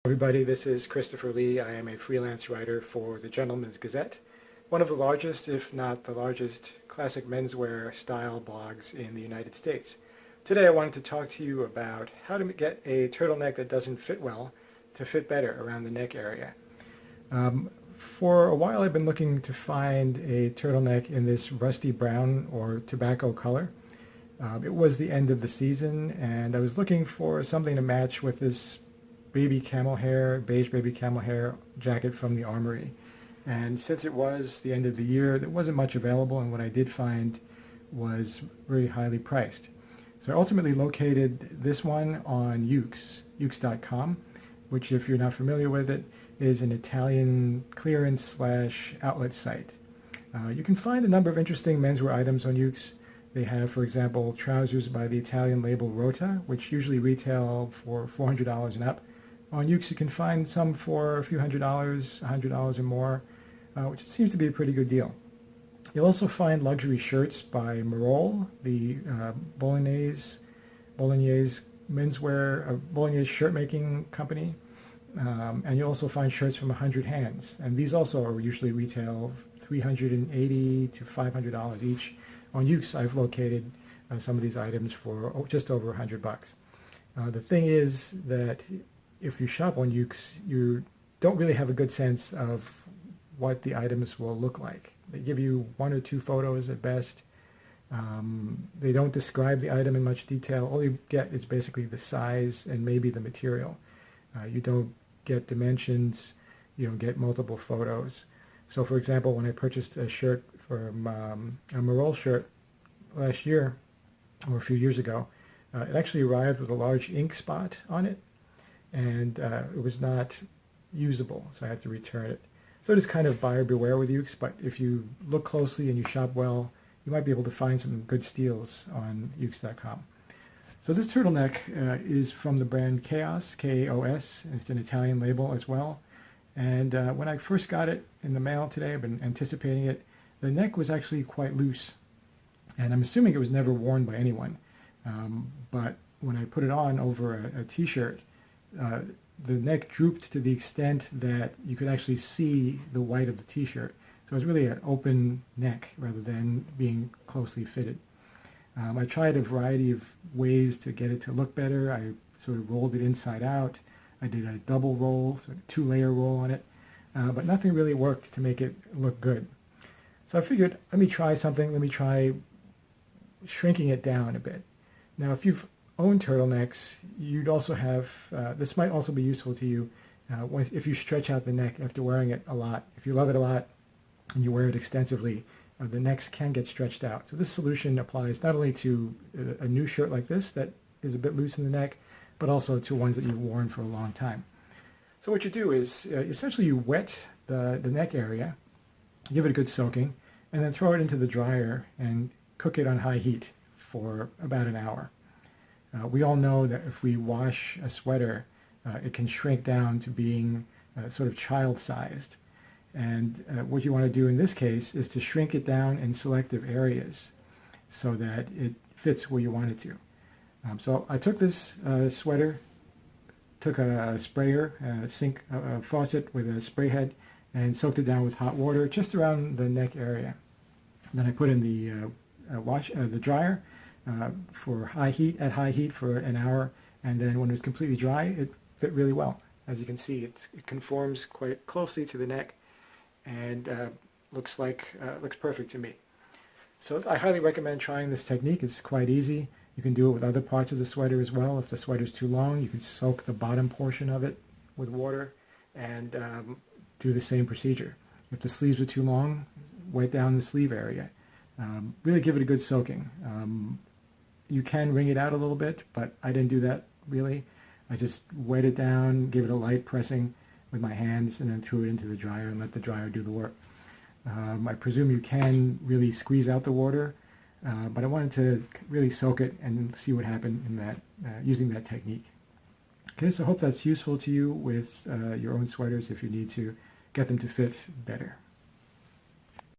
Everybody, this is Christopher Lee. I am a freelance writer for the Gentleman's Gazette, one of the largest, if not the largest, classic menswear style blogs in the United States. Today I wanted to talk to you about how to get a turtleneck that doesn't fit well to fit better around the neck area. For a while I've been looking to find a turtleneck in this rusty brown or tobacco color. It was the end of the season and I was looking for something to match with this beige baby camel hair jacket from the Armory. And since it was the end of the year, there wasn't much available, and what I did find was very highly priced. So I ultimately located this one on ukes.com, which, if you're not familiar with it, is an Italian clearance/outlet site. You can find a number of interesting menswear items on Ukes. They have, for example, trousers by the Italian label Rota, which usually retail for $400 and up. On Ukes, you can find some for a few $100 or more, which seems to be a pretty good deal. You'll also find luxury shirts by Marol, the Bolognese menswear, Bolognese shirt making company, and you'll also find shirts from 100 Hands, and these also usually retail $380 to $500 each. On Ukes, I've located some of these items for just over $100. The thing is that if you shop on Ukes, you don't really have a good sense of what the items will look like. They give you one or two photos at best. They don't describe the item in much detail. All you get is basically the size and maybe the material. You don't get dimensions. You don't get multiple photos. So, for example, when I purchased a shirt from a Marol shirt last year, or a few years ago, it actually arrived with a large ink spot on it, and it was not usable, so I had to return it. So it is kind of buyer beware with Ukes, but if you look closely and you shop well, you might be able to find some good steals on ukes.com. So this turtleneck is from the brand Chaos, K-A-O-S, and it's an Italian label as well. And when I first got it in the mail today, I've been anticipating it, the neck was actually quite loose. And I'm assuming it was never worn by anyone. But when I put it on over a t-shirt, the neck drooped to the extent that you could actually see the white of the t-shirt. So it was really an open neck rather than being closely fitted. I tried a variety of ways to get it to look better. I sort of rolled it inside out. I did a double roll, so a two-layer roll on it, but nothing really worked to make it look good. So I figured, let me try something. Let me try shrinking it down a bit. Now, if you've owned turtlenecks, you'd also have, this might also be useful to you if you stretch out the neck after wearing it a lot. If you love it a lot and you wear it extensively, the necks can get stretched out. So this solution applies not only to a new shirt like this that is a bit loose in the neck, but also to ones that you've worn for a long time. So what you do is essentially you wet the neck area, give it a good soaking, and then throw it into the dryer and cook it on high heat for about an hour. We all know that if we wash a sweater, it can shrink down to being sort of child-sized. And what you want to do in this case is to shrink it down in selective areas so that it fits where you want it to. So I took this sweater, took a sprayer, a faucet with a spray head, and soaked it down with hot water just around the neck area. Then I put in the dryer for high heat for an hour, and then when it was completely dry, it fit really well. As you can see, it conforms quite closely to the neck, and looks perfect to me. So I highly recommend trying this technique. It's quite easy. You can do it with other parts of the sweater as well. If the sweater's too long, you can soak the bottom portion of it with water and do the same procedure. If the sleeves are too long, wet down the sleeve area. Really give it a good soaking. You can wring it out a little bit, but I didn't do that really. I just wet it down, gave it a light pressing with my hands, and then threw it into the dryer and let the dryer do the work. I presume you can really squeeze out the water, but I wanted to really soak it and see what happened in that using that technique. Okay, so I hope that's useful to you with your own sweaters if you need to get them to fit better.